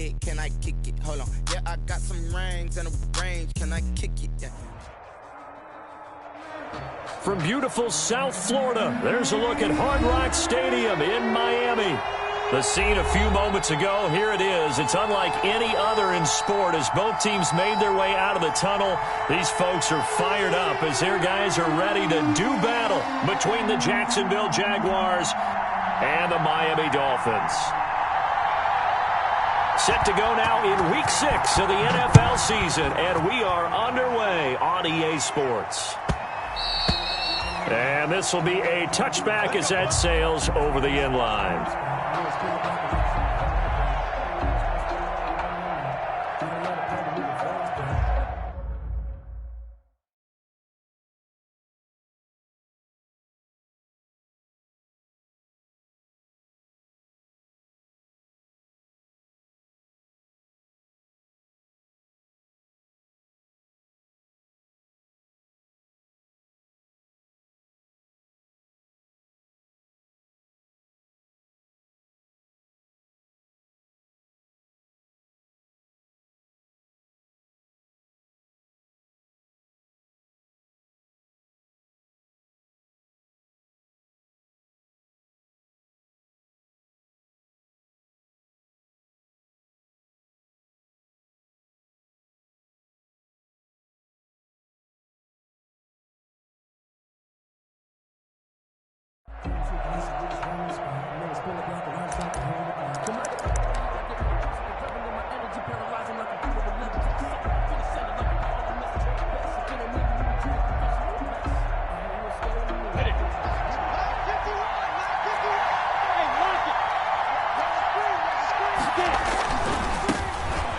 head, can I kick it? Hold on. Yeah, I got some rings and a range, can I kick it? Yeah. From beautiful South Florida, there's a look at Hard Rock Stadium in Miami. The scene a few moments ago, here it is. It's unlike any other in sport as both teams made their way out of the tunnel. These folks are fired up as their guys are ready to do battle between the Jacksonville Jaguars and the Miami Dolphins. Set to go now in Week 6 of the NFL season, and we are underway on EA Sports. And this will be a touchback as that sails over the end line.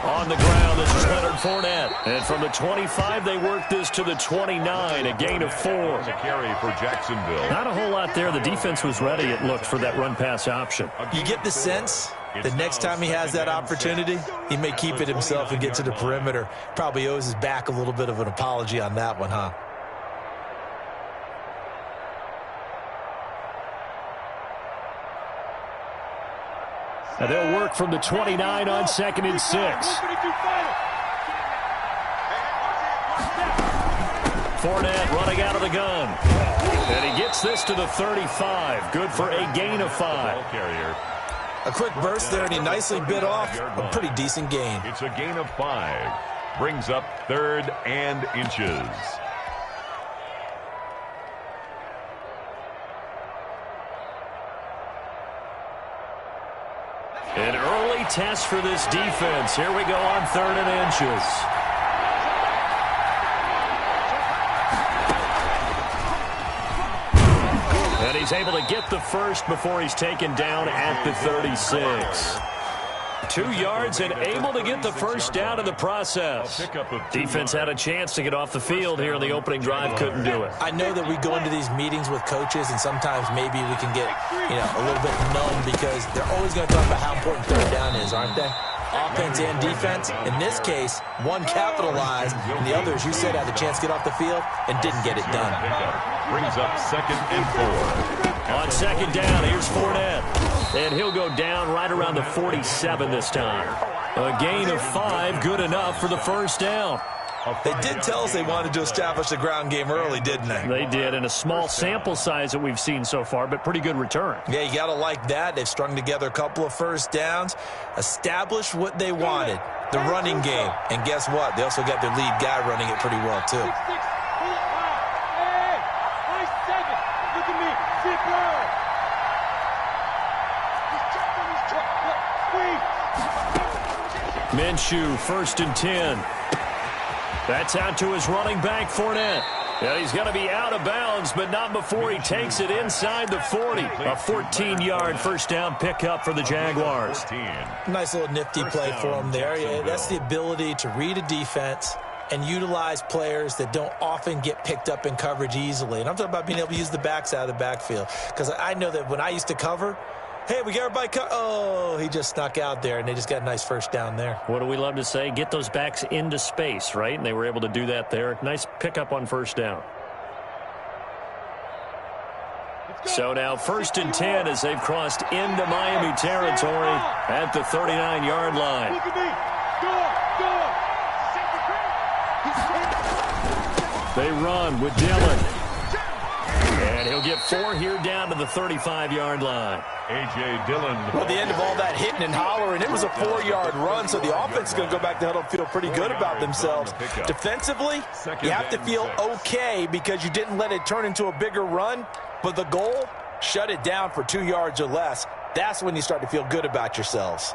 On the ground, this is Leonard Fournette. And from the 25, they work this to the 29, a gain of 4. A carry for Jacksonville. Not a whole lot there. The defense was ready, it looked, for that run-pass option. You get the sense the next time he has that opportunity, he may keep it himself and get to the perimeter. Probably owes his back a little bit of an apology on that one, huh? And they'll work from the 29 on 2nd and 6. Fournette running out of the gun. And he gets this to the 35. Good for a gain of 5. A quick burst there, and he nicely bit off a pretty decent gain. It's a gain of 5. Brings up 3rd and inches. An early test for this defense. Here we go on 3rd and inches. And he's able to get the first before he's taken down at the 36. 2 yards and able to get the first down in the process. Defense had a chance to get off the field here in the opening drive, couldn't do it. I know that we go into these meetings with coaches, and sometimes maybe we can get, a little bit numb because they're always going to talk about how important 3rd down is, aren't they? Offense and defense. In this case, one capitalized, and the other, as you said, had a chance to get off the field and didn't get it done. Brings up 2nd and 4. On 2nd down, here's Fournette. And he'll go down right around the 47 this time. A gain of 5, good enough for the first down. They did tell us they wanted to establish the ground game early, didn't they? They did, in a small sample size that we've seen so far, but pretty good return. Yeah, you got to like that. They've strung together a couple of first downs, established what they wanted, the running game. And guess what? They also got their lead guy running it pretty well, too. Minshew, 1st and 10. That's out to his running back, Fournette. Yeah, he's going to be out of bounds, but not before he takes it inside the 40. A 14-yard first down pickup for the Jaguars. Nice little nifty play for him there. Yeah, that's the ability to read a defense and utilize players that don't often get picked up in coverage easily. And I'm talking about being able to use the backs out of the backfield. Because I know that when I used to cover, hey, we got everybody oh, he just snuck out there, and they just got a nice first down there. What do we love to say? Get those backs into space, right? And they were able to do that there. Nice pickup on first down. So now 1st and 10 as they've crossed into Miami territory at the 39-yard line. They run with Dillon. And he'll get 4 here down to the 35-yard line. A.J. Dillon. Well, at the end of all that hitting and hollering, it was a 4-yard run, so the offense is going to go back to huddle and feel pretty good about themselves. Defensively, you have to feel okay because you didn't let it turn into a bigger run, but the goal, shut it down for 2 yards or less. That's when you start to feel good about yourselves.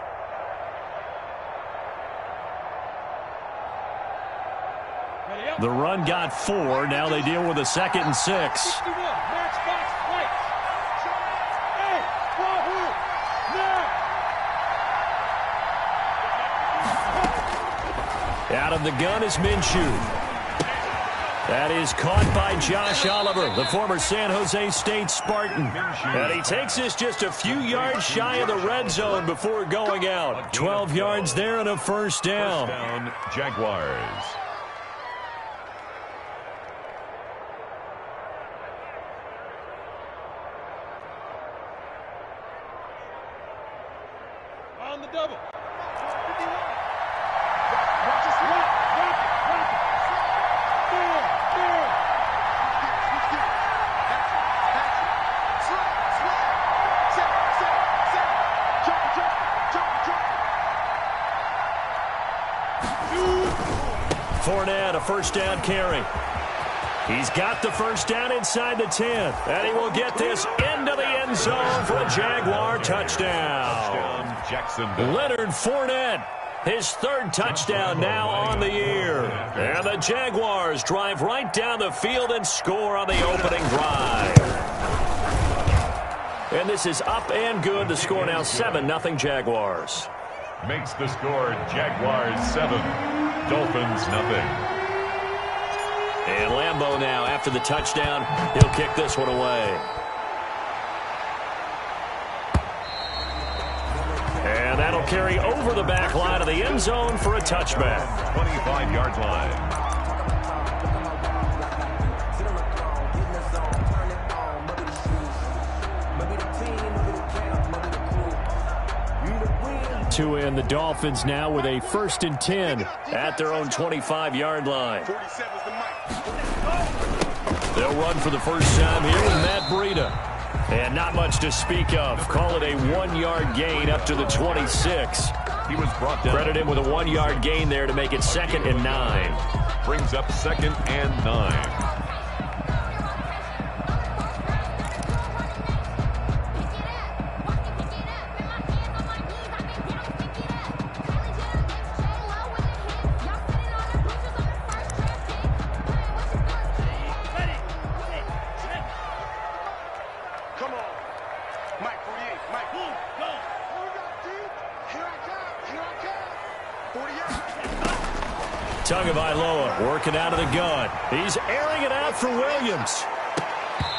The run got 4. Now they deal with a 2nd and 6. Out of the gun is Minshew. That is caught by Josh Oliver, the former San Jose State Spartan. And he takes this just a few yards shy of the red zone before going out. 12 yards there and a first down. First down, Jaguars. On the double. Fournette, a first down carry. He's got the first down inside the 10. And he will get this into the end zone for a Jaguar touchdown. Jacksonville. Leonard Fournette, his 3rd touchdown now on the year. And the Jaguars drive right down the field and score on the opening drive. And this is up and good. The score now 7-0 Jaguars. Makes the score Jaguars 7, Dolphins 0. And Lambeau now, after the touchdown, he'll kick this one away. And that'll carry over the back line of the end zone for a touchback. 25-yard line. To end the Dolphins now with a 1st and 10 at their own 25-yard line. They'll run for the first time here with Matt Breida. And not much to speak of. Call it a 1-yard gain up to the 26. He was brought down. Credit him with a 1-yard gain there to make it 2nd and 9. Brings up 2nd and 9. Tagovailoa working out of the gun. He's airing it out for Williams.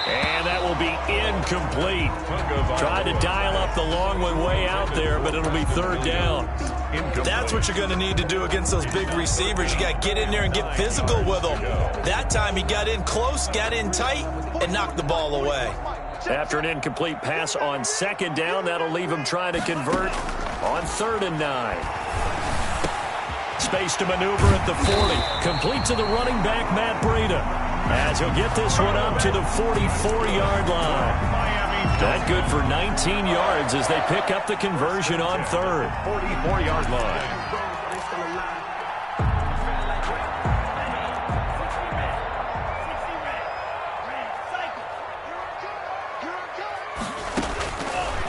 And that will be incomplete. Tried to dial up the long one way out there, but it'll be 3rd down. That's what you're going to need to do against those big receivers. You got to get in there and get physical with them. That time he got in close, got in tight, and knocked the ball away. After an incomplete pass on 2nd down, that'll leave him trying to convert on 3rd and 9. Space to maneuver at the 40. Complete to the running back, Matt Breida, as he'll get this one up to the 44-yard line. That good for 19 yards as they pick up the conversion on 3rd. 44-yard line.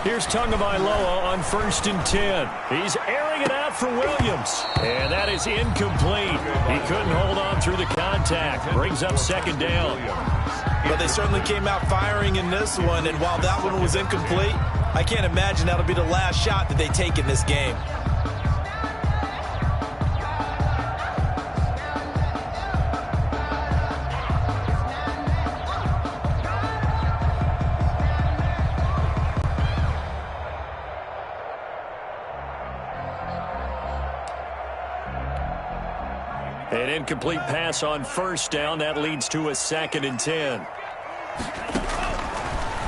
Here's Tagovailoa on 1st and 10. He's airing it out for Williams. And that is incomplete. He couldn't hold on through the contact. Brings up 2nd down. But they certainly came out firing in this one, and while that one was incomplete, I can't imagine that'll be the last shot that they take in this game. An incomplete pass on 1st down. That leads to a 2nd and 10.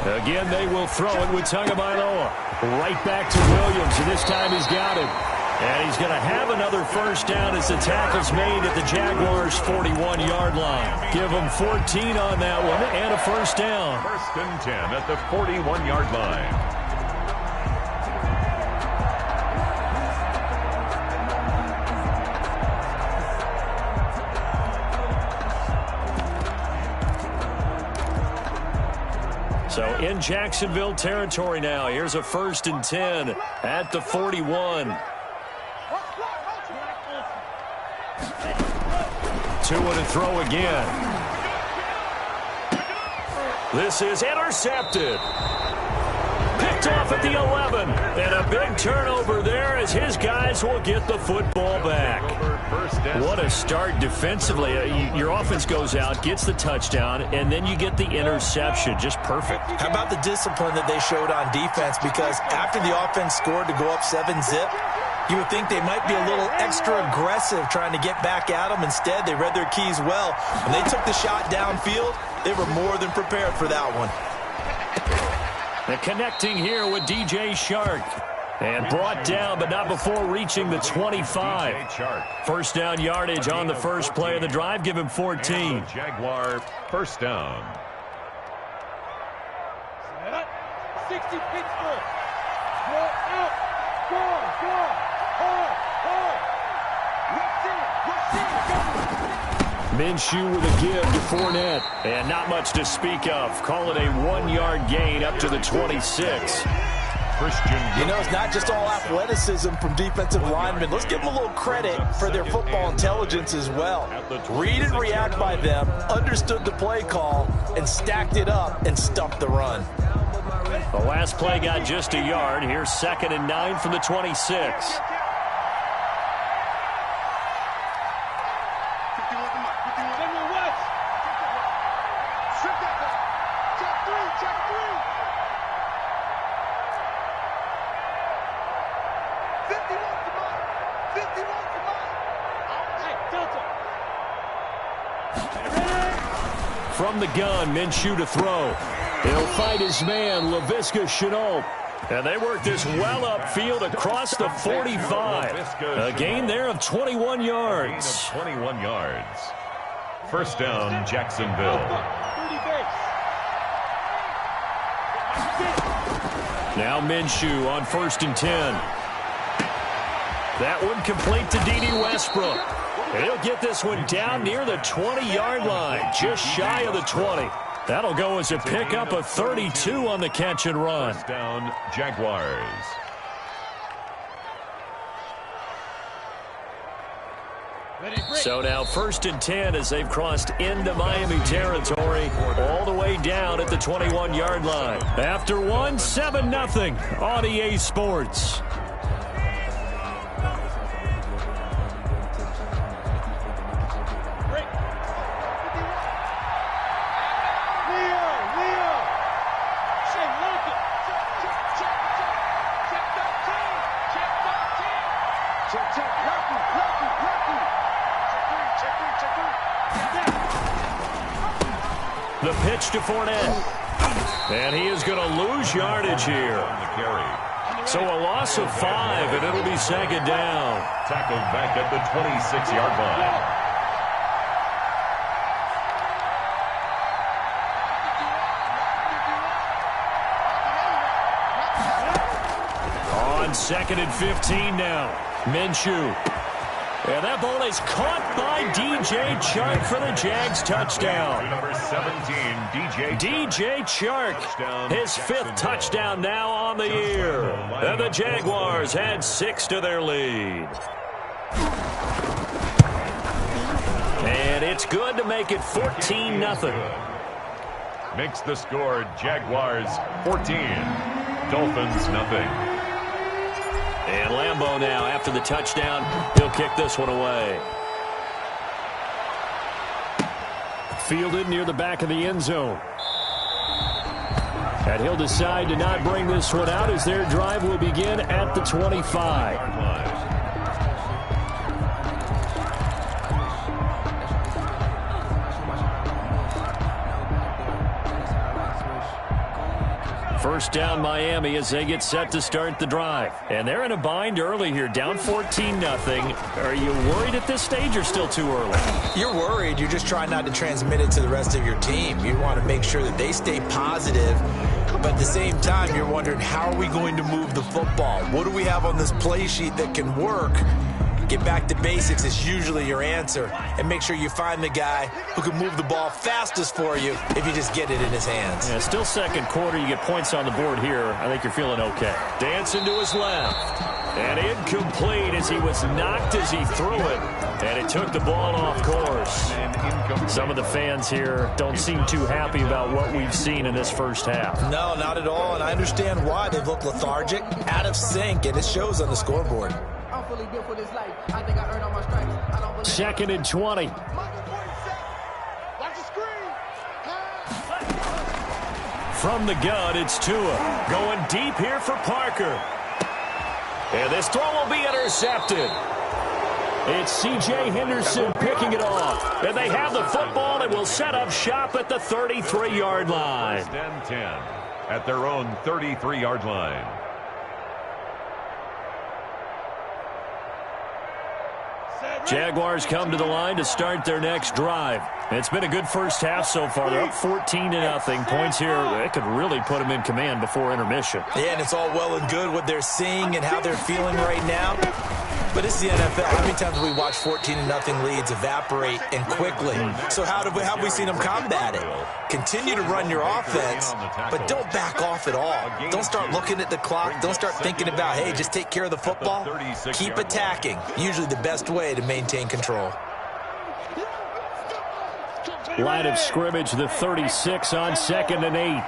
Again, they will throw it with Tagovailoa. Right back to Williams, and this time he's got it. And he's going to have another first down as the tackle's made at the Jaguars' 41-yard line. Give them 14 on that one and a first down. First and 10 at the 41-yard line. So in Jacksonville territory now. Here's a first and 10 at the 41. Tua to throw again. This is intercepted. Picked off at the 11. And a big turnover there as his guys will get the football back. What a start defensively. Your offense goes out, gets the touchdown, and then you get the interception. Just perfect. How about the discipline that they showed on defense? Because after the offense scored to go up 7-zip, you would think they might be a little extra aggressive trying to get back at them. Instead, they read their keys well. When they took the shot downfield, they were more than prepared for that one. And connecting here with DJ Shark. And brought down, but not before reaching the 25. First down yardage on the first play of the drive. Give him 14. Jaguar first down. 60 Pittsburgh. Go out. Go on. Minshew with a give to Fournette. And not much to speak of. Call it a 1-yard gain up to the 26. You know, it's not just all athleticism from defensive linemen. Let's give them a little credit for their football intelligence as well. Read and react by them, understood the play call, and stacked it up and stuffed the run. The last play got just a yard. Here's 2nd and 9 from the 26. From the gun, Minshew to throw. He'll fight his man, Laviska Shenault. And they work this well upfield across the 45. A gain there of 21 yards. 21 yards. First down, Jacksonville. Now Minshew on 1st and 10. That one complete to D.D. Westbrook. He'll get this one down near the 20-yard line, just shy of the 20. That'll go as a pickup of 32 on the catch and run. First down, Jaguars. So now 1st and 10 as they've crossed into Miami territory, all the way down at the 21-yard line. After one, 7-0 on EA Sports. The pitch to Fournette. And he is going to lose yardage here. So a loss of 5, and it'll be 2nd down. Tackled back at the 26-yard line. On 2nd and 15 now. Minshew. And that ball is caught by DJ Chark for the Jags touchdown. Number 17, DJ Chark, his 5th touchdown now on the year. And the Jaguars had 6 to their lead. And it's good to make it 14-0. Makes the score Jaguars 14, Dolphins nothing. And Lambeau now, after the touchdown, he'll kick this one away. Fielded near the back of the end zone. And he'll decide to not bring this one out as their drive will begin at the 25. First down Miami as they get set to start the drive. And they're in a bind early here, down 14-0. Are you worried at this stage or still too early? You're worried. You're just trying not to transmit it to the rest of your team. You want to make sure that they stay positive. But at the same time, you're wondering, how are we going to move the football? What do we have on this play sheet that can work? Get back to basics is usually your answer. And make sure you find the guy who can move the ball fastest for you if you just get it in his hands. Yeah, still second quarter. You get points on the board here. I think you're feeling okay. Dancing to his left. And incomplete as he was knocked as he threw it. And it took the ball off course. Some of the fans here don't seem too happy about what we've seen in this first half. No, not at all. And I understand why. They've looked lethargic, out of sync, and it shows on the scoreboard. Second and 20. From the gun, it's Tua. Going deep here for Parker. And this throw will be intercepted. It's C.J. Henderson picking it off. And they have the football and will set up shop at the 33-yard line. First and 10 at their own 33-yard line. Jaguars come to the line to start their next drive. It's been a good first half so far. They're up 14-0. Points here, it could really put them in command before intermission. Yeah, and it's all well and good what they're seeing and how they're feeling right now. But it's the NFL. How many times have we watched 14-0 leads evaporate and quickly? So how have we seen them combat it? Continue to run your offense, but don't back off at all. Don't start looking at the clock. Don't start thinking about, hey, just take care of the football. Keep attacking. Usually the best way to maintain control. Line of scrimmage, the 36 on 2nd and 8.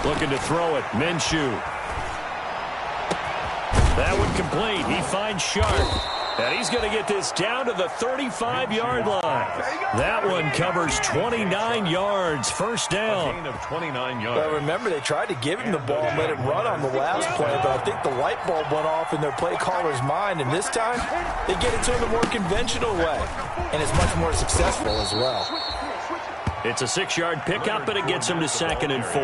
Looking to throw it. Minshew. That one complete. He finds Sharp. And he's going to get this down to the 35-yard line. That one covers 29 yards. First down. A gain of 29 yards. Well, remember, they tried to give him the ball and let him run on the last play, but I think the light bulb went off in their play caller's mind, and this time they get it to him a more conventional way, and it's much more successful as well. It's a 6-yard pickup, and it gets him to 2nd and 4.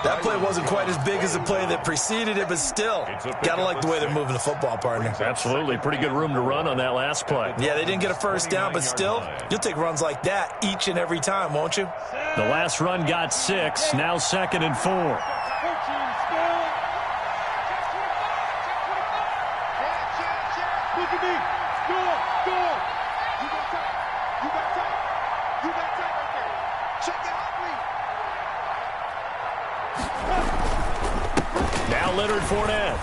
That play wasn't quite as big as the play that preceded it, but still, got to like the way they're moving the football, partner. Absolutely. Pretty good room to run on that last play. Yeah, they didn't get a first down, but still, you'll take runs like that each and every time, won't you? The last run got 6, now 2nd and 4. Leonard Fournette.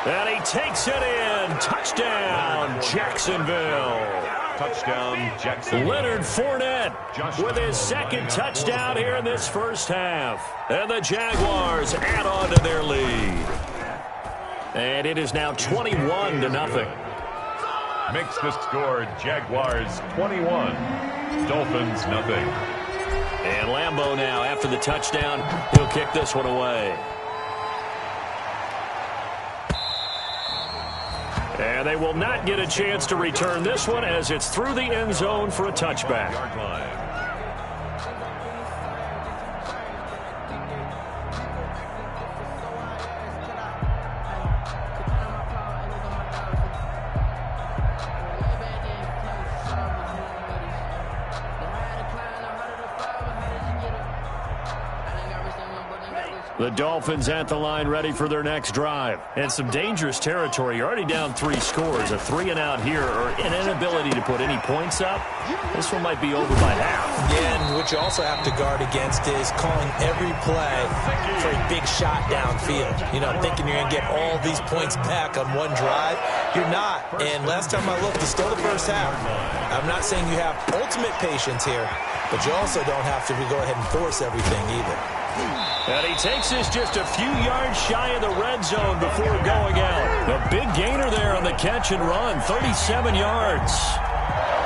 And he takes it in. Touchdown, Jacksonville. Touchdown, Jacksonville. Leonard Fournette with his second touchdown here in this first half. And the Jaguars add on to their lead. And it is now 21-0. Makes the score Jaguars 21, Dolphins nothing. And Lambeau now, after the touchdown, he'll kick this one away. And they will not get a chance to return this one as it's through the end zone for a touchback. Yard line. The Dolphins at the line ready for their next drive. And some dangerous territory. You're already down 3 scores. A 3-and-out here or an inability to put any points up. This one might be over by half. Yeah, and what you also have to guard against is calling every play for a big shot downfield. You know, thinking you're going to get all these points back on one drive. You're not. And last time I looked, it's still the first half. I'm not saying you have ultimate patience here, but you also don't have to go ahead and force everything either. And he takes this just a few yards shy of the red zone before going out. A big gainer there on the catch and run, 37 yards.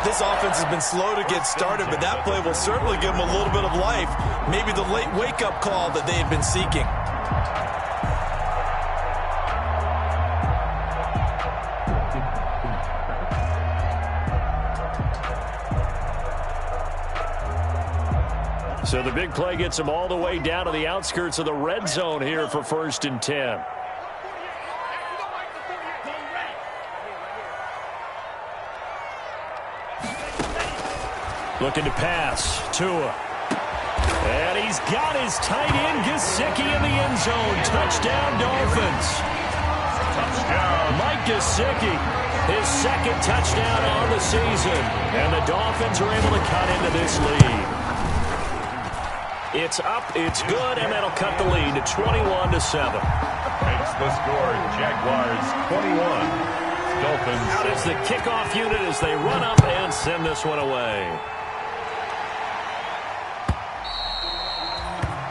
This offense has been slow to get started, but that play will certainly give them a little bit of life. Maybe the late wake-up call that they had been seeking. So the big play gets him all the way down to the outskirts of the red zone here for 1st and 10. Looking to pass. Tua. And he's got his tight end, Gesicki, in the end zone. Touchdown, Dolphins. Touchdown. Mike Gesicki, his 2nd touchdown on the season. And the Dolphins are able to cut into this lead. It's up, it's good, and that'll cut the lead to 21-7. Makes the score, Jaguars 21. Dolphins. Out is the kickoff unit as they run up and send this one away.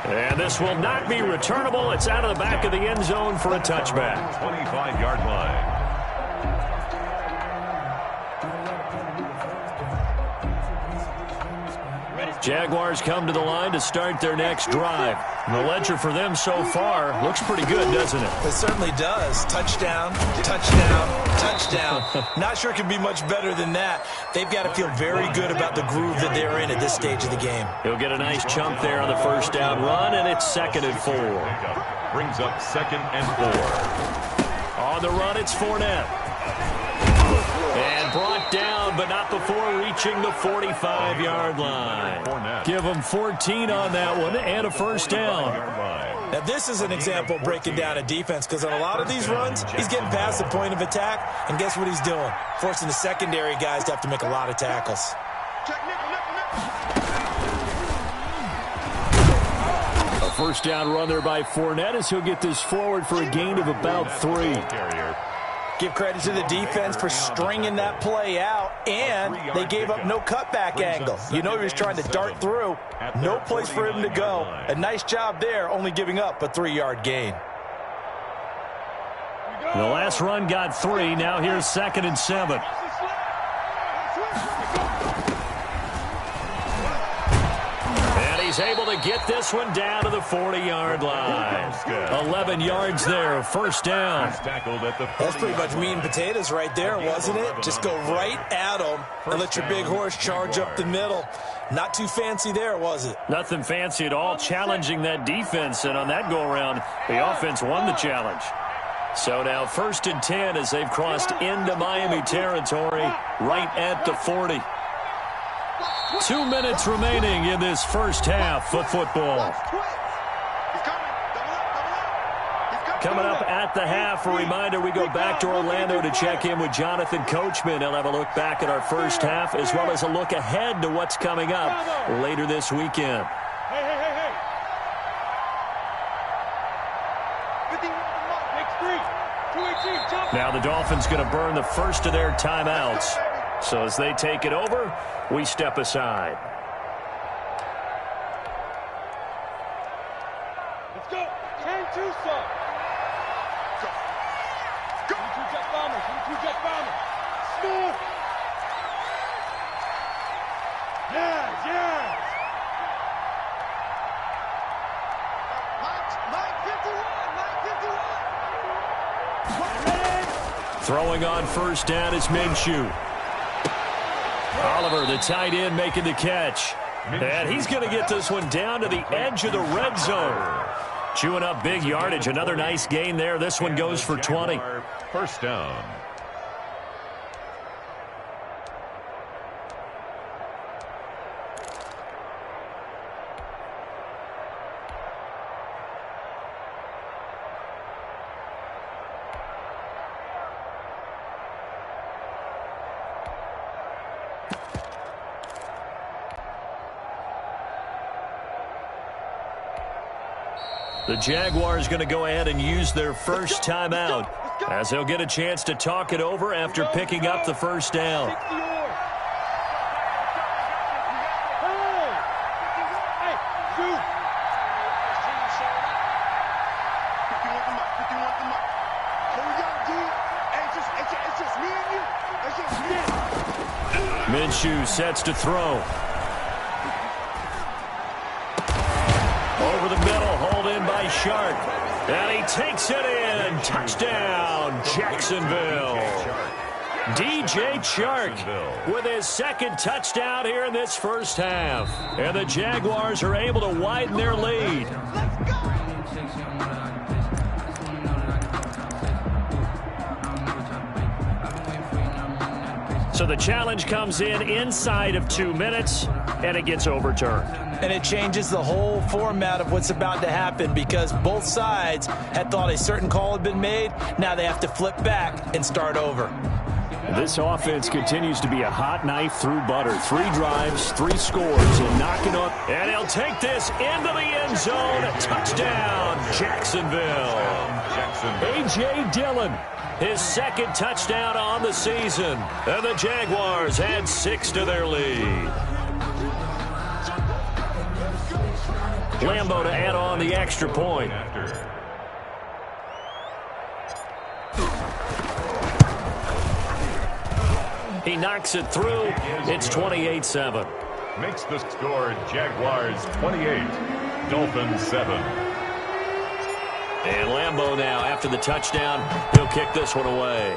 And this will not be returnable. It's out of the back of the end zone for a touchback. 25-yard line. Jaguars come to the line to start their next drive. And the ledger for them so far looks pretty good, doesn't it? It certainly does. Touchdown, touchdown, touchdown. Not sure it can be much better than that. They've got to feel very good about the groove that they're in at this stage of the game. He'll get a nice chunk there on the 1st down run, and it's 2nd and 4. Brings up 2nd and 4. On the run, it's Fournette. And brought down, but not before reaching the 45-yard line. Give him 14 on that one and a 1st down. Now, this is an example of breaking down a defense because on a lot of these runs, he's getting past the point of attack, and guess what he's doing? Forcing the secondary guys to have to make a lot of tackles. A 1st down run there by Fournette as he'll get this forward for a gain of about 3. Give credit to the defense for stringing that play out, and they gave up no cutback angle. You know he was trying to dart through. No place for him to go. A nice job there, only giving up a 3-yard gain. The last run got 3. Now here's 2nd and 7. He's able to get this one down to the 40-yard line. 11 yards there, 1st down. That's pretty much meat and potatoes right there, wasn't it? Just go right at him and let your big horse charge up the middle. Not too fancy there, was it? Nothing fancy at all, challenging that defense. And on that go-around, the offense won the challenge. So now 1st and 10 as they've crossed into Miami territory right at the 40. 2 minutes remaining in this 1st half of football. Coming up at the half, a reminder, we go back to Orlando to check in with Jonathan Coachman. He'll have a look back at our 1st half as well as a look ahead to what's coming up later this weekend. Hey. Now the Dolphins going to burn the first of their timeouts. So as they take it over, we step aside. Let's go. 10-2, son. Go. 2 jet bombers. 2 jet bombers. Smooth. Yes. Mike 51. Throwing on 1st down is Minshew. Oliver, the tight end, making the catch. And he's going to get this one down to the edge of the red zone. Chewing up big yardage. Another nice gain there. This one goes for 20. 1st down. The Jaguars going to go ahead and use their 1st timeout as they'll get a chance to talk it over after picking up the 1st down. Minshew sets to throw. Over the middle, hauled in by Sharp. And he takes it in. Touchdown, Jacksonville. DJ Chark with his second touchdown here in this first half. And the Jaguars are able to widen their lead. So the challenge comes in inside of 2 minutes, and it gets overturned. And it changes the whole format of what's about to happen because both sides had thought a certain call had been made. Now they have to flip back and start over. This offense continues to be a hot knife through butter. 3 drives, 3 scores, and knocking up. And he'll take this into the end zone. Touchdown, Jacksonville. A.J. Dillon, his second touchdown on the season. And the Jaguars add 6 to their lead. Lambo to add on the extra point. He knocks it through. It's 28-7. Makes the score Jaguars 28, Dolphins 7. And Lambo now, after the touchdown, he'll kick this one away.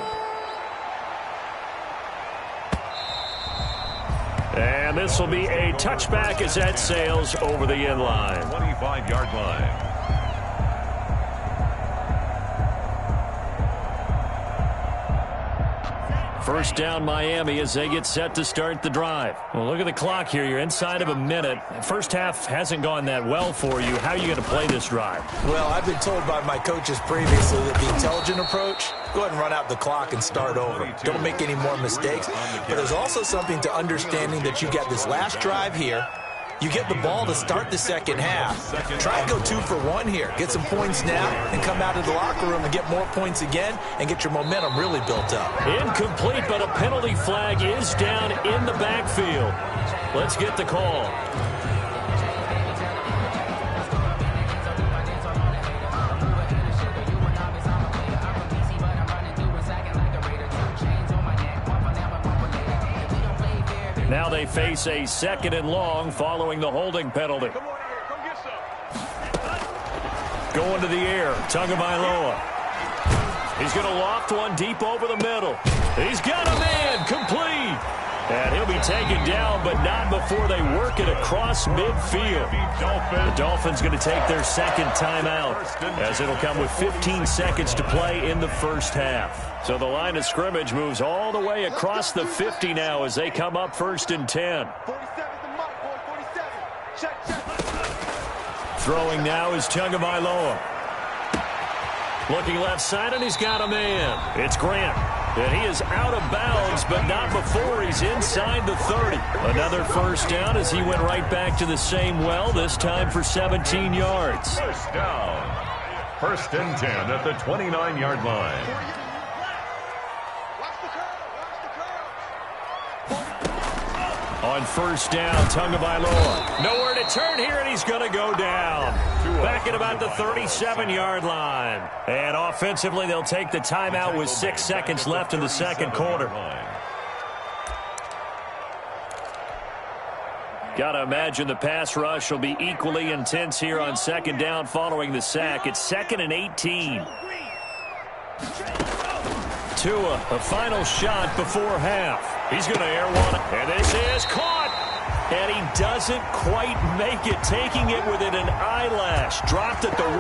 And this will be a touchback as that sails over the end line. 25-yard line. First down, Miami, as they get set to start the drive. Well, look at the clock here. You're inside of a minute. First half hasn't gone that well for you. How are you going to play this drive? Well, I've been told by my coaches previously that the intelligent approach, go ahead and run out the clock and start over. Don't make any more mistakes. But there's also something to understanding that you got this last drive here. You get the ball to start the second half. Try and go 2 for 1 here. Get some points now and come out of the locker room and get more points again and get your momentum really built up. Incomplete, but a penalty flag is down in the backfield. Let's get the call. Now they face a 2nd and long following the holding penalty. Going to the air, Tagovailoa. He's going to loft one deep over the middle. He's got a man, complete. And he'll be taken down, but not before they work it across midfield. The Dolphins going to take their second timeout, as it'll come with 15 seconds to play in the first half. So the line of scrimmage moves all the way across the 50 now as they come up 1st and 10. Throwing now is Tagovailoa. Looking left side, and he's got a man. It's Grant. And he is out of bounds, but not before he's inside the 30. Another first down as he went right back to the same well, this time for 17 yards. First down. 1st and 10 at the 29-yard line. On first down, Tagovailoa. Nowhere to turn here, and he's going to go down. Back at about the 37-yard line. And offensively, they'll take the timeout with 6 seconds left in the second quarter. Got to imagine the pass rush will be equally intense here on 2nd down following the sack. It's 2nd and 18. Tua, a final shot before half. He's going to air one, and this is caught. And he doesn't quite make it, taking it within an eyelash. Dropped at the 1.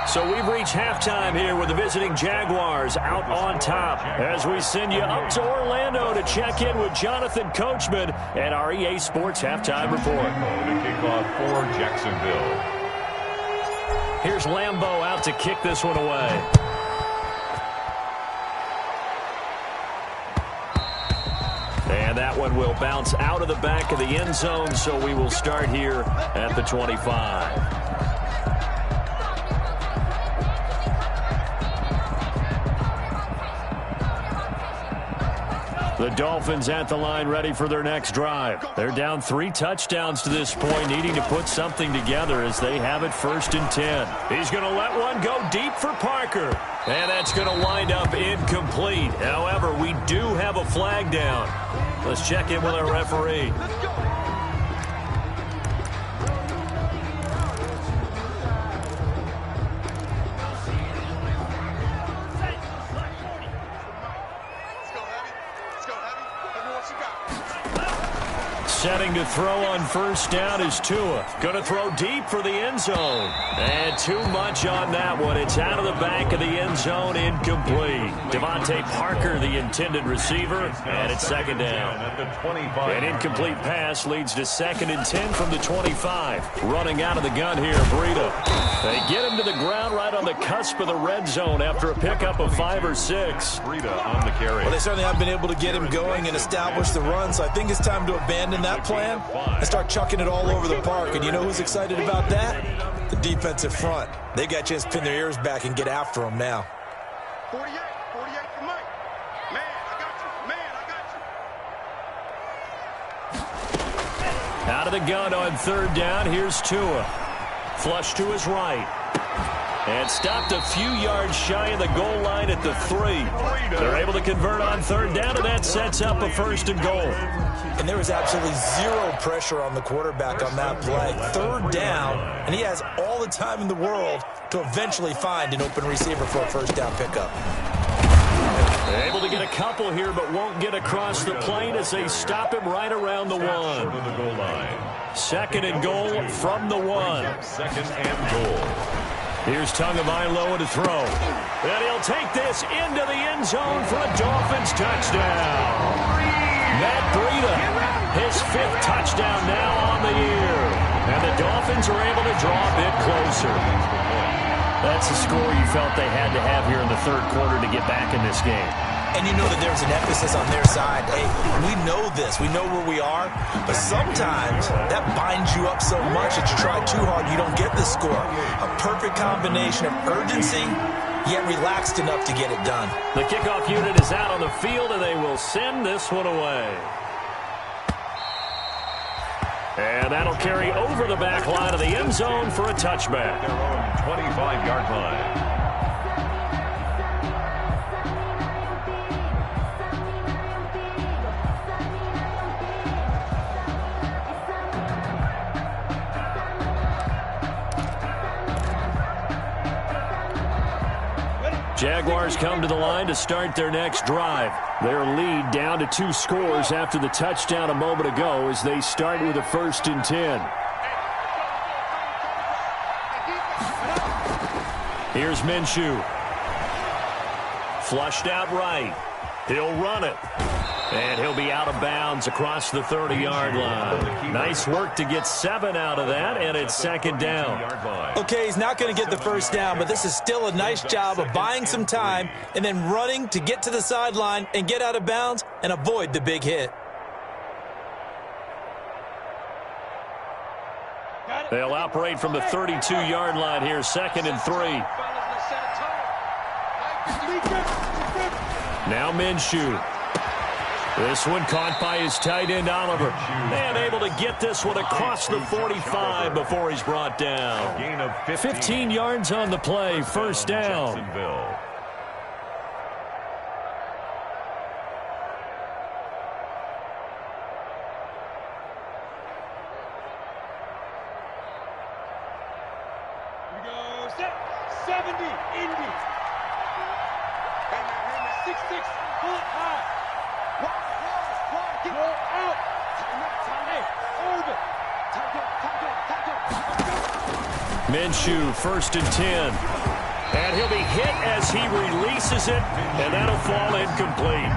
So we've reached halftime here with the visiting Jaguars out on top. As we send you up to Orlando to check in with Jonathan Coachman and our EA Sports Halftime Report. The kickoff for Jacksonville. Here's Lambo out to kick this one away. And that one will bounce out of the back of the end zone, so we will start here at the 25. The Dolphins at the line ready for their next drive. They're down 3 touchdowns to this point, needing to put something together as they have it 1st and 10. He's going to let one go deep for Parker. And that's going to wind up incomplete. However, we do have a flag down. Let's check in with our referee. Setting to throw on first down is Tua. Going to throw deep for the end zone. And too much on that one. It's out of the back of the end zone, incomplete. Devontae Parker, the intended receiver, and it's second down. An incomplete pass leads to 2nd and 10 from the 25. Running out of the gun here, Breida. They get him to the ground right on the cusp of the red zone after a pickup of 5 or 6. Breida on the carry. Well, they certainly have been able to get him going and establish the run, so I think it's time to abandon that plan and start chucking it all over the park. And you know who's excited about that? The defensive front. They got a chance to pin their ears back and get after him now. 48 for Mike. Man, I got you. Out of the gun on 3rd down, here's Tua. Flush to his right. And stopped a few yards shy of the goal line at the 3. They're able to convert on 3rd down, and that sets up a 1st and goal. And there was absolutely zero pressure on the quarterback on that play. 3rd down, and he has all the time in the world to eventually find an open receiver for a 1st down pickup. They're able to get a couple here, but won't get across the plane as they stop him right around the 1. 2nd and goal from the 1. 2nd and goal. Here's Tagovailoa to throw. And he'll take this into the end zone for a Dolphins touchdown. Matt Breida, his 5th touchdown now on the year. And the Dolphins are able to draw a bit closer. That's the score you felt they had to have here in the 3rd quarter to get back in this game. And you know that there's an emphasis on their side. Hey, we know this. We know where we are. But sometimes that binds you up so much that you try too hard, you don't get the score. A perfect combination of urgency, yet relaxed enough to get it done. The kickoff unit is out on the field, and they will send this one away. And that'll carry over the back line of the end zone for a touchback. Their own 25-yard line. Jaguars come to the line to start their next drive. Their lead down to 2 scores after the touchdown a moment ago as they start with a 1st and 10. Here's Minshew. Flushed out right. He'll run it. And he'll be out of bounds across the 30-yard line. Nice work to get 7 out of that, and it's 2nd down. Okay, he's not going to get the 1st down, but this is still a nice job of buying some time and then running to get to the sideline and get out of bounds and avoid the big hit. They'll operate from the 32-yard line here, 2nd and 3. Now Minshew. This one caught by his tight end, Oliver. And able to get this one across the 45 before he's brought down. Gain of 15 yards on the play, 1st down. Here we go. Set. 70. Indy. 6-6. Pull it high. Go out. Hey, over. Minshew, 1st and 10. And he'll be hit as he releases it, and that'll fall incomplete.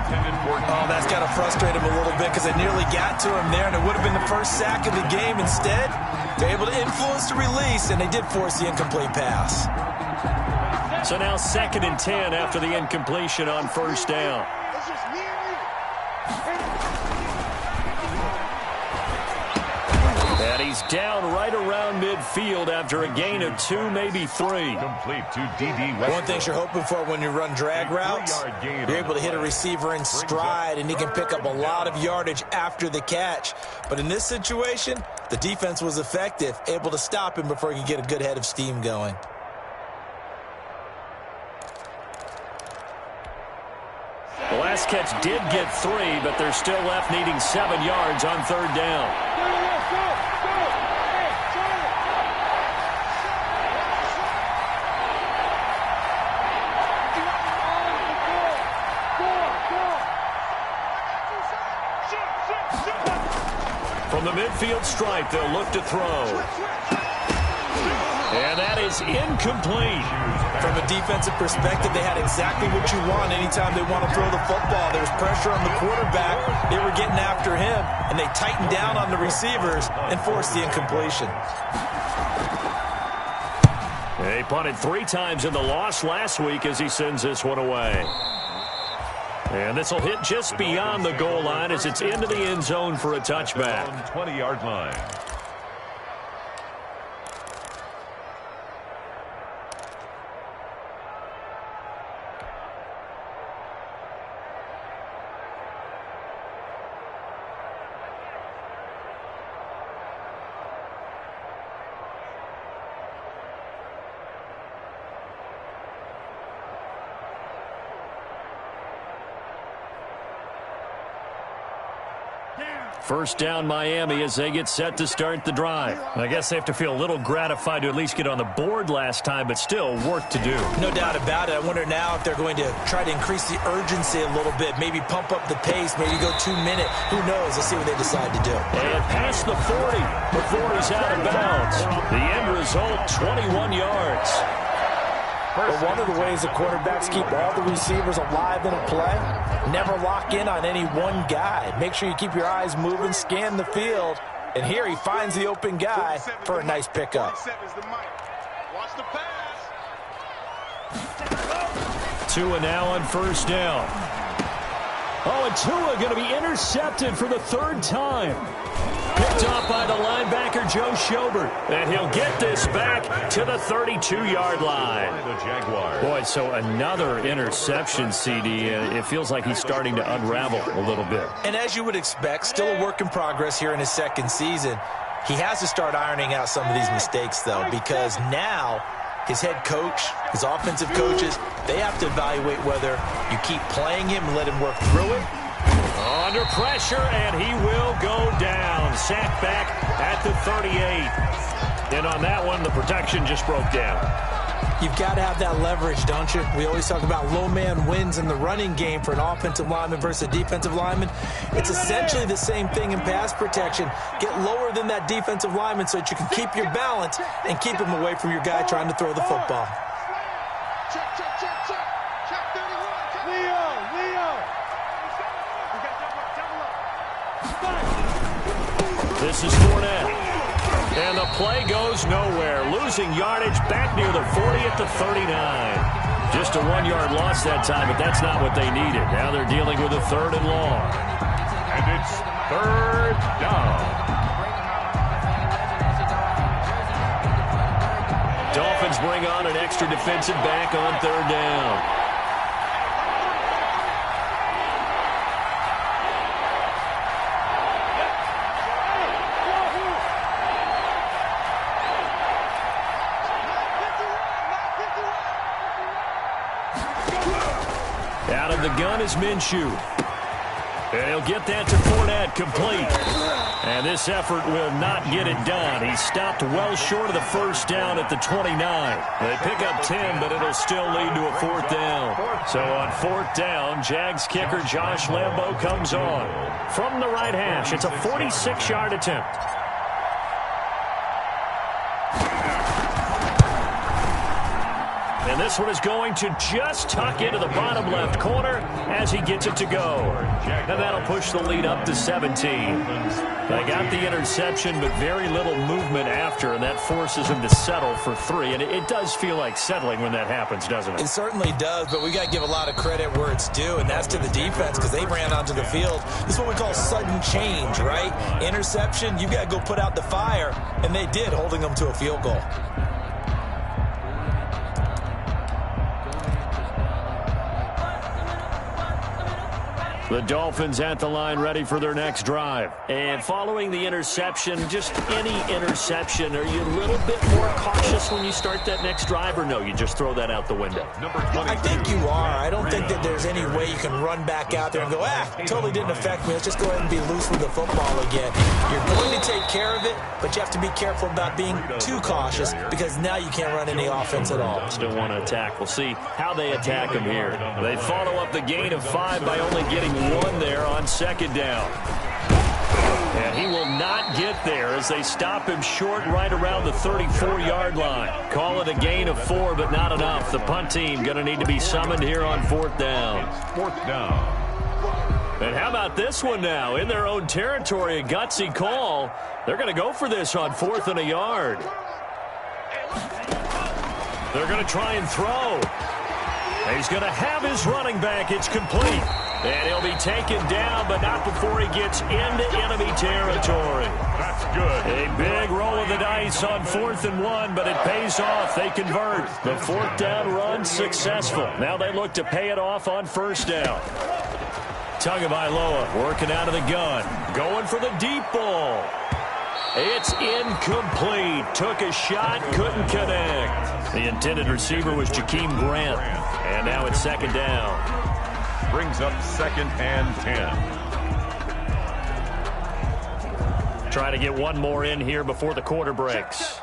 Oh, that's got to frustrate him a little bit because it nearly got to him there, and it would have been the 1st sack of the game. Instead, they're able to influence the release, and they did force the incomplete pass. So now 2nd and 10 after the incompletion on 1st down. And he's down right around midfield after a gain of 2, maybe 3. Complete to D.D. Westbrook. One thing you're hoping for when you run drag routes, you're able to hit a receiver in stride, and he can pick up a lot of yardage after the catch. But in this situation, the defense was effective, able to stop him before he could get a good head of steam going. The last catch did get 3, but they're still left needing 7 yards on 3rd down. From midfield stripe, they'll look to throw. And that is incomplete. From a defensive perspective, they had exactly what you want anytime they want to throw the football. There was pressure on the quarterback. They were getting after him, and they tightened down on the receivers and forced the incompletion. They punted 3 times in the loss last week as he sends this one away. And this will hit just beyond the goal line as it's into the end zone for a touchback. 20-yard line. First down Miami as they get set to start the drive. I guess they have to feel a little gratified to at least get on the board last time, but still work to do. No doubt about it. I wonder now if they're going to try to increase the urgency a little bit, maybe pump up the pace, maybe go 2-minute. Who knows? Let's see what they decide to do. And past the 40 before he's out of bounds. The end result, 21 yards. But one of the ways the quarterbacks keep all the receivers alive in a play, never lock in on any one guy. Make sure you keep your eyes moving, scan the field, and here he finds the open guy for a nice pickup. Tua now on first down. Oh, and Tua going to be intercepted for the 3rd time. Picked off by the linebacker, Joe Schobert. And he'll get this back to the 32-yard line. The Jaguars. Boy, so another interception, CD. It feels like he's starting to unravel a little bit. And as you would expect, still a work in progress here in his 2nd season. He has to start ironing out some of these mistakes, though, because now his head coach, his offensive coaches, they have to evaluate whether you keep playing him and let him work through it. Under pressure, and he will go down. Sacked back at the 38. And on that one, the protection just broke down. You've got to have that leverage, don't you? We always talk about low man wins in the running game for an offensive lineman versus a defensive lineman. It's essentially the same thing in pass protection. Get lower than that defensive lineman so that you can keep your balance and keep him away from your guy trying to throw the football. Check 31. Leo. This is Fournette. And the play goes nowhere. Losing yardage back near the 40 at the 39. Just a 1-yard loss that time, but that's not what they needed. Now they're dealing with a 3rd and long. And it's 3rd down. Dolphins bring on an extra defensive back on 3rd down. Out of the gun is Minshew. And he'll get that to Fournette, complete. And this effort will not get it done. He stopped well short of the 1st down at the 29. They pick up 10, but it'll still lead to a 4th down. So on 4th down, Jags kicker Josh Lambo comes on. From the right hash, it's a 46-yard attempt. And this one is going to just tuck into the bottom left corner as he gets it to go. And that'll push the lead up to 17. They got the interception, but very little movement after, and that forces him to settle for 3. And it does feel like settling when that happens, doesn't it? It certainly does, but we got to give a lot of credit where it's due, and that's to the defense because they ran onto the field. This is what we call sudden change, right? Interception, you got to go put out the fire, and they did, holding them to a field goal. The Dolphins at the line ready for their next drive. And following the interception, just any interception, are you a little bit more cautious when you start that next drive, or no, you just throw that out the window? I think you are. I don't think that there's any way you can run back out there and go, totally didn't affect me. Let's just go ahead and be loose with the football again. You're going to take care of it, but you have to be careful about being too cautious because now you can't run any offense at all. Still want to attack. We'll see how they attack them here. They follow up the gain of 5 by only getting 1 there on 2nd down. And he will not get there as they stop him short right around the 34-yard line. Call it a gain of 4, but not enough. The punt team going to need to be summoned here on 4th down. It's 4th down. And how about this one now? In their own territory, a gutsy call. They're going to go for this on 4th and a yard. They're going to try and throw. He's going to have his running back. It's complete. And he'll be taken down, but not before he gets into enemy territory. That's good. A big roll of the dice on 4th and 1, but it pays off. They convert. The 4th down run successful. Now they look to pay it off on 1st down. Tagovailoa working out of the gun. Going for the deep ball. It's incomplete. Took a shot, couldn't connect. The intended receiver was Jakeem Grant. And now it's 2nd down. Brings up 2nd and 10. Try to get one more in here before the quarter breaks.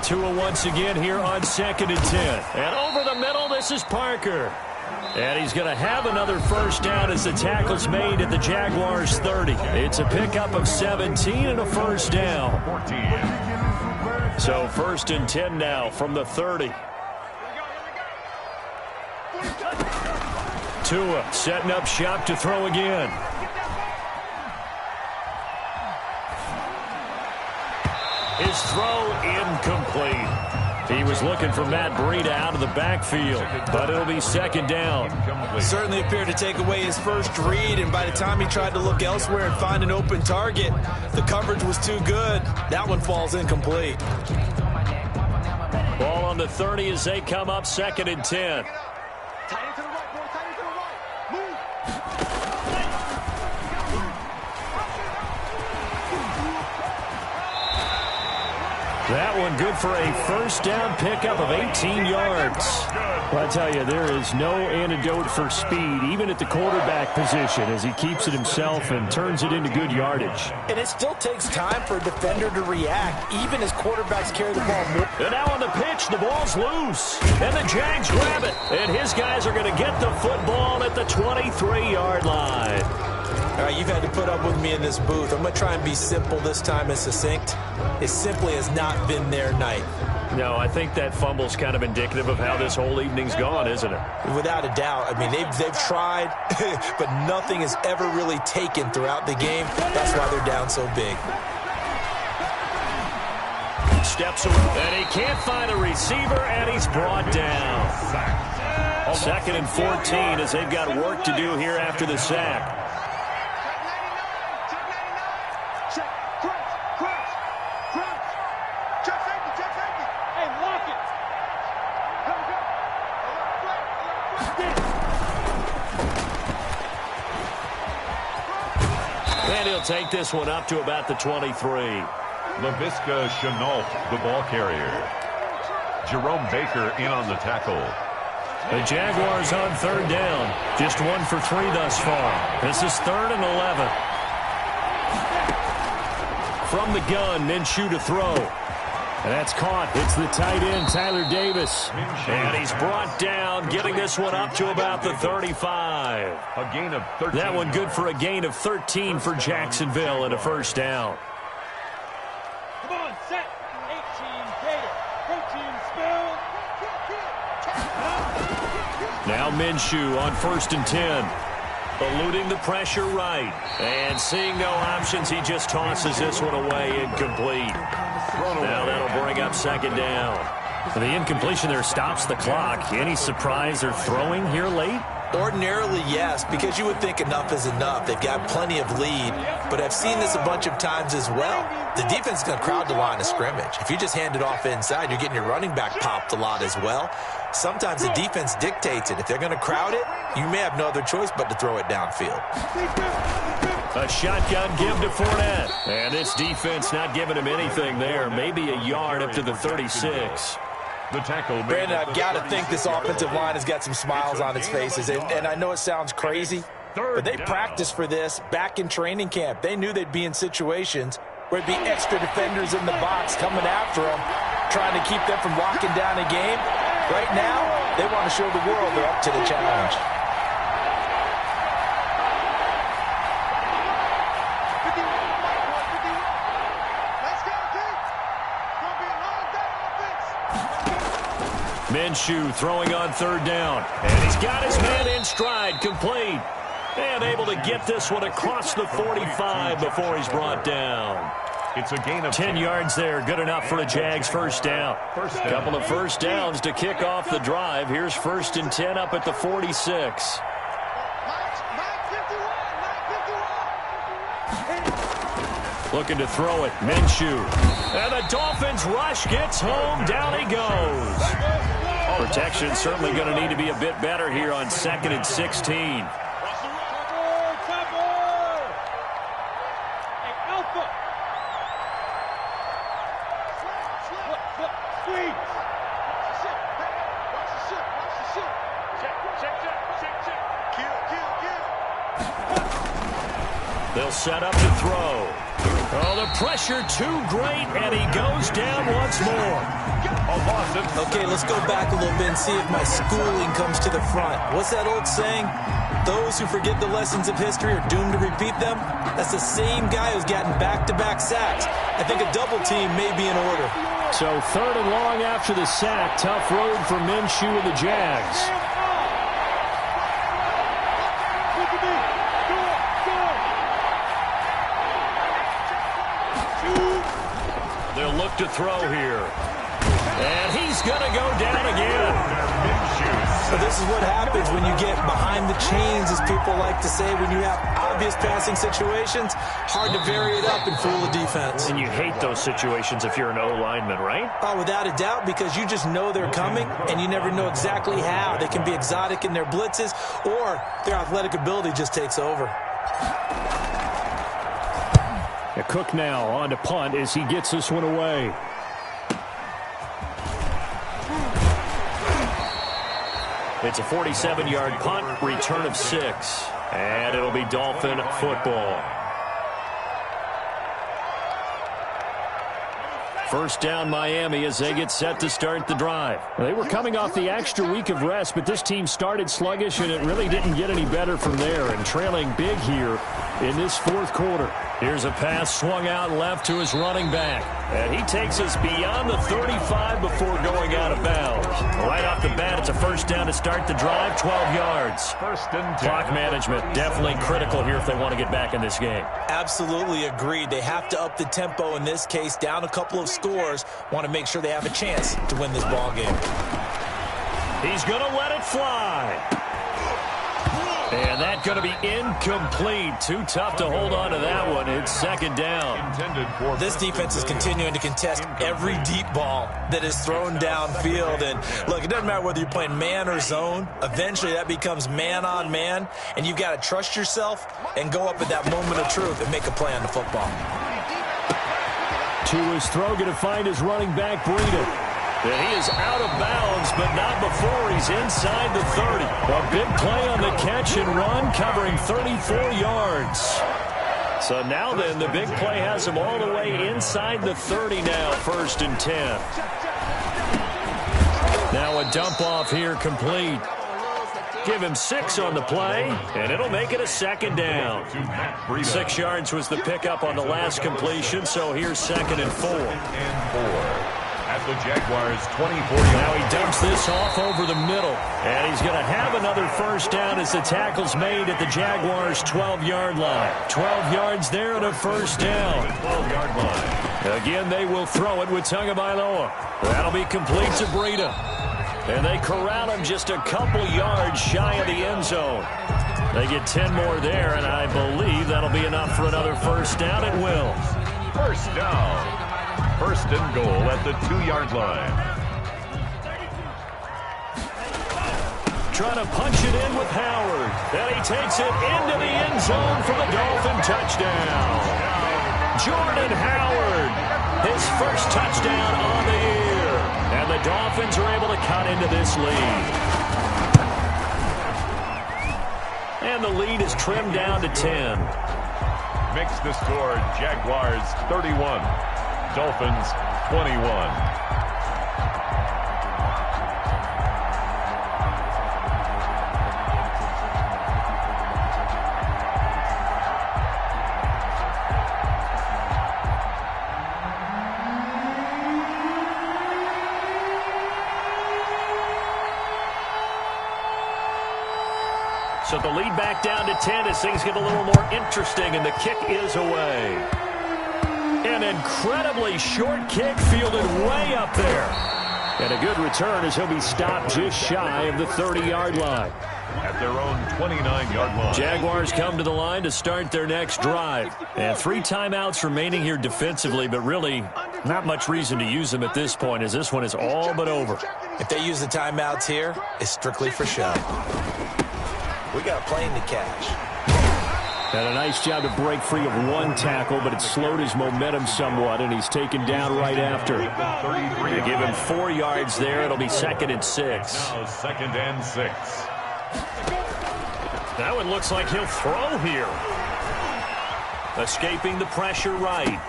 Tua once again here on 2nd and 10. And over the middle, this is Parker. And he's going to have another 1st down as the tackle's made at the Jaguars' 30. It's a pickup of 17 and a 1st down. 14. So 1st and 10 now from the 30. Tua setting up shop to throw again. His throw incomplete. He was looking for Matt Breida out of the backfield, but it'll be 2nd down. Certainly appeared to take away his first read, and by the time he tried to look elsewhere and find an open target, the coverage was too good. That one falls incomplete. Ball on the 30 as they come up 2nd and 10. That one good for a 1st down pickup of 18 yards. Well, I tell you, there is no antidote for speed, even at the quarterback position, as he keeps it himself and turns it into good yardage. And it still takes time for a defender to react, even as quarterbacks carry the ball more. And now on the pitch, the ball's loose. And the Jags grab it. And his guys are going to get the football at the 23-yard line. All right, you've had to put up with me in this booth. I'm going to try and be simple this time and succinct. It simply has not been their night. No, I think that fumble's kind of indicative of how this whole evening's gone, isn't it? Without a doubt. I mean, they've tried, but nothing has ever really taken throughout the game. That's why they're down so big. Steps away, and he can't find a receiver, and he's brought down. 2nd and 14 as they've got work to do here after the sack. And he'll take this one up to about the 23. LaVisca Chenault, the ball carrier. Jerome Baker in on the tackle. The Jaguars on 3rd down. Just 1 for 3 thus far. This is 3rd and 11. From the gun, Minshew to throw. And that's caught. It's the tight end, Tyler Davis. And he's brought down, getting this one up to about the 35. A gain of 13. That one good for a gain of 13 for Jacksonville and a 1st down. Come on, set. 18 Gator. Protein spill. Now Minshew on 1st and 10. Eluding the pressure right. And seeing no options, he just tosses this one away, incomplete. Now that'll bring up 2nd down. The incompletion there stops the clock. Any surprise they're throwing here late? Ordinarily, yes, because you would think enough is enough. They've got plenty of lead, but I've seen this a bunch of times as well. The defense is going to crowd the line of scrimmage. If you just hand it off inside, you're getting your running back popped a lot as well. Sometimes the defense dictates it. If they're going to crowd it, you may have no other choice but to throw it downfield. A shotgun give to Fournette. And this defense not giving him anything there. Maybe a yard up to the 36. The tackle. Brandon, I've got to think this offensive line has got some smiles on its faces. And I know it sounds crazy, but they practiced for this back in training camp. They knew they'd be in situations where it'd be extra defenders in the box coming after them, trying to keep them from locking down a game. Right now, they want to show the world they're up to the challenge. Minshew throwing on third down. And he's got his man in stride, complete. And able to get this one across the 45 before he's brought down. It's a gain of 10 yards there, good enough for a Jags first down. Couple of first downs to kick off the drive. Here's 1st and 10 up at the 46. Looking to throw it, Minshew. And the Dolphins rush gets home, down he goes. Protection certainly going to need to be a bit better here on 2nd and 16. They'll set up to throw. Oh, the pressure too great, and he goes down once more. Okay, let's go back a little bit and see if my schooling comes to the front. What's that old saying? Those who forget the lessons of history are doomed to repeat them. That's the same guy who's gotten back-to-back sacks. I think a double team may be in order. So 3rd and long after the sack. Tough road for Minshew and the Jags. They'll look to throw here. And he's going to go down again. So this is what happens when you get behind the chains, as people like to say. When you have obvious passing situations, hard to vary it up and fool the defense. And you hate those situations if you're an O-lineman, right? Oh, without a doubt, because you just know they're coming, and you never know exactly how. They can be exotic in their blitzes, or their athletic ability just takes over. Cook now on to punt as he gets this one away. It's a 47-yard punt, return of 6. And it'll be Dolphin football. First down Miami as they get set to start the drive. They were coming off the extra week of rest, but this team started sluggish, and it really didn't get any better from there, and trailing big here in this 4th quarter. Here's a pass swung out left to his running back. And he takes us beyond the 35 before going out of bounds. Right off the bat, it's a first down to start the drive, 12 yards. 1st and 10. Clock management definitely critical here if they want to get back in this game. Absolutely agreed. They have to up the tempo in this case, down a couple of scores. Want to make sure they have a chance to win this ball game. He's going to let it fly. And that's going to be incomplete. Too tough to hold on to that one. It's 2nd down. This defense is continuing to contest every deep ball that is thrown downfield. And look, it doesn't matter whether you're playing man or zone. Eventually that becomes man on man. And you've got to trust yourself and go up at that moment of truth and make a play on the football. To his throw, going to find his running back, Breida. And he is out of bounds, but not before he's inside the 30. A big play on the catch and run, covering 34 yards. So now then, the big play has him all the way inside the 30 now, 1st and 10. Now a dump off here complete. Give him 6 on the play, and it'll make it a 2nd down. 6 yards was the pickup on the last completion, so here's 2nd and 4. At the Jaguars' 24-yard. Now he dumps this off over the middle. And he's going to have another first down as the tackle's made at the Jaguars' 12-yard line. 12 yards there and a first down. 12-yard line. Again, they will throw it with Tagovailoa. That'll be complete to Breida. And they corral him just a couple yards shy of the end zone. They get 10 more there, and I believe that'll be enough for another first down. It will. First down. 1st and goal at the 2-yard line. Trying to punch it in with Howard. And he takes it into the end zone for the Dolphin touchdown. Jordan Howard, his first touchdown on the year. And the Dolphins are able to cut into this lead. And the lead is trimmed down to 10. Makes the score Jaguars 31. Dolphins 21. So the lead back down to 10 as things get a little more interesting, and the kick is away. An incredibly short kick fielded way up there. And a good return as he'll be stopped just shy of the 30-yard line. At their own 29-yard line. Jaguars come to the line to start their next drive. And 3 timeouts remaining here defensively, but really not much reason to use them at this point as this one is all but over. If they use the timeouts here, it's strictly for show. We got a plane to catch. And a nice job to break free of one tackle, but it slowed his momentum somewhat, and he's taken down right after. They give him 4 yards there. It'll be 2nd and 6. Now 2nd and 6. That one looks like he'll throw here. Escaping the pressure right.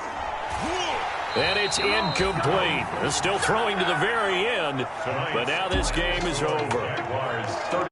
And it's incomplete. They're still throwing to the very end, but now this game is over.